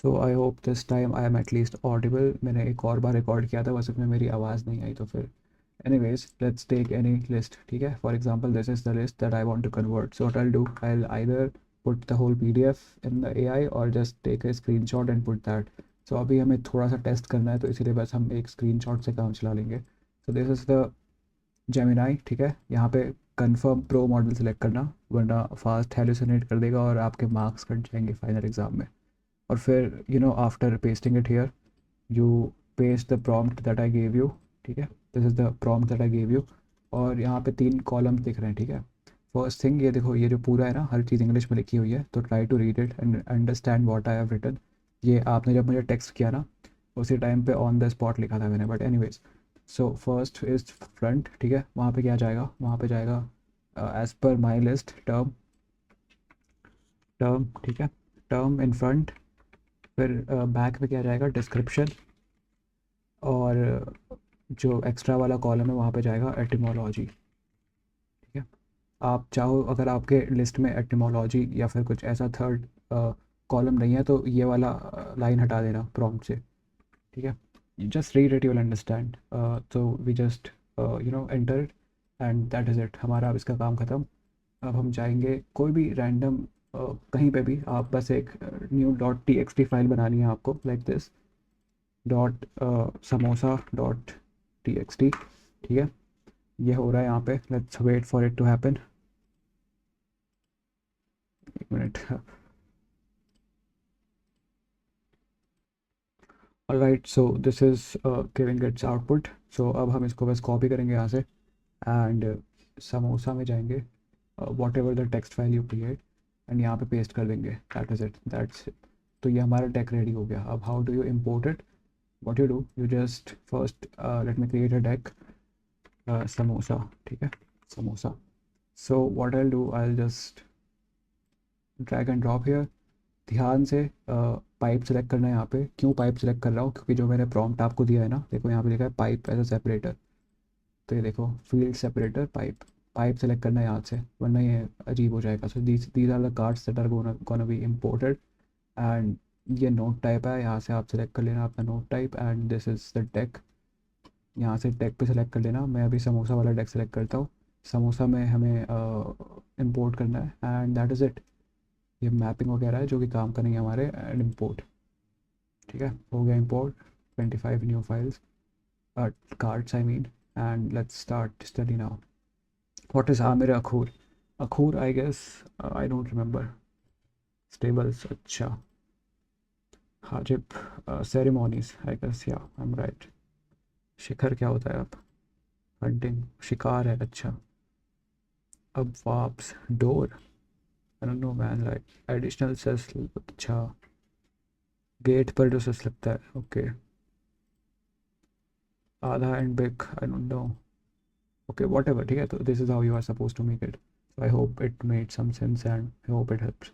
So I hope this time I am at least Audible. मैंने एक और बार रिकॉर्ड किया था, बस उसमें मेरी आवाज़ नहीं आई तो फिर anyways let's take any list. ठीक है, for example this is the list that I want to convert. So what I'll do, I'll either put the whole PDF in the AI or just take a screenshot and put that. So अभी हमें थोड़ा सा test करना है तो इसीलिए बस हम एक स्क्रीनशॉट से काम चला लेंगे. So this is the Gemini. ठीक है, यहाँ पे confirm pro मॉडल सेलेक्ट करना, वरना फास्ट हेलुसिनेट कर देगा और आपके मार्क्स कट जाएंगे फाइनल एग्जाम में. और फिर after pasting it here you paste the prompt that I gave you. ठीक है, this is the prompt that I gave you. और यहाँ पे 3 कॉलम दिख रहे हैं. ठीक है, फर्स्ट थिंग ये देखो, ये जो पूरा है ना, हर चीज़ इंग्लिश में लिखी हुई है, तो try to read it and understand what I have written. ये आपने जब मुझे टेक्स्ट किया ना, उसी टाइम पे ऑन द स्पॉट लिखा था मैंने, but anyways. So first is front. ठीक है, वहाँ पे क्या जाएगा, वहाँ पे जाएगा as per my list term. Term, ठीक है, टर्म इन फ्रंट. फिर बैक पे क्या जाएगा, डिस्क्रिप्शन. और जो एक्स्ट्रा वाला कॉलम है वहाँ पे जाएगा एटिमोलॉजी. ठीक है, आप चाहो अगर आपके लिस्ट में एटिमोलॉजी या फिर कुछ ऐसा थर्ड कॉलम नहीं है तो ये वाला लाइन हटा देना प्रॉम्प्ट से. ठीक है, just read it, you will understand. तो we just enter it and that is it. हमारा अब इसका काम ख़त्म. अब हम जाएंगे कोई भी रैंडम कहीं पे भी, आप बस एक न्यू .txt फाइल बनानी है आपको, like this dot samosa dot txt. ठीक है, ये हो रहा है यहाँ पे. Let's wait for it to happen. एक minute. Alright, so this is giving its output. So अब हम इसको बस कॉपी करेंगे यहाँ से एंड समोसा में जाएंगे, what ever the text file you create, and यहाँ पे पेस्ट कर देंगे. That is it, that's it. तो ये हमारा टेक रेडी हो गया. अब how do you import it? what you do, you just first let me create a deck, samosa. ठीक है, samosa. So what I'll do, I'll just drag and drop here. ध्यान से पाइप सेलेक्ट करना है यहाँ पे. क्यों पाइप सेलेक्ट कर रहा हूँ, क्योंकि जो मैंने प्रॉम्प्ट आपको दिया है ना, देखो यहाँ पे लिखा है पाइप एज अ सेपरेटर. तो ये देखो, field separator pipe. Pipe select करना है यहाँ से, वरना ये अजीब हो जाएगा. So these are the cards that are gonna be imported. And ये नोट टाइप है, यहाँ से आप सेलेक्ट कर लेना अपना note type. And this is the deck, यहाँ से डेक पे सेलेक्ट कर लेना. मैं अभी समोसा वाला डेक सेलेक्ट करता हूँ. समोसा में हमें इंपोर्ट करना है एंड दैट इज़ इट. ये मैपिंग वगैरह है जो कि काम करेंगे हमारे. And import. ठीक है, हो गया import. 25 new files, cards I mean. And let's start study now. What is आमिर अखूर? अखूर I guess, I don't remember. Stables, अच्छा. हाजिब, सेरेमोनीज आई गेस, या आई एम राइट. शिखर क्या होता है अब? हंटिंग, शिकार है, अच्छा. अब वाप्स, door, I don't know man, like additional cess, अच्छा. गेट पर जो सेस लगता है, ओके. आधा and big, I don't know. Okay, whatever. ठीक है, तो this is how you are suppose to make it. I hope it made some sense and I hope it helps.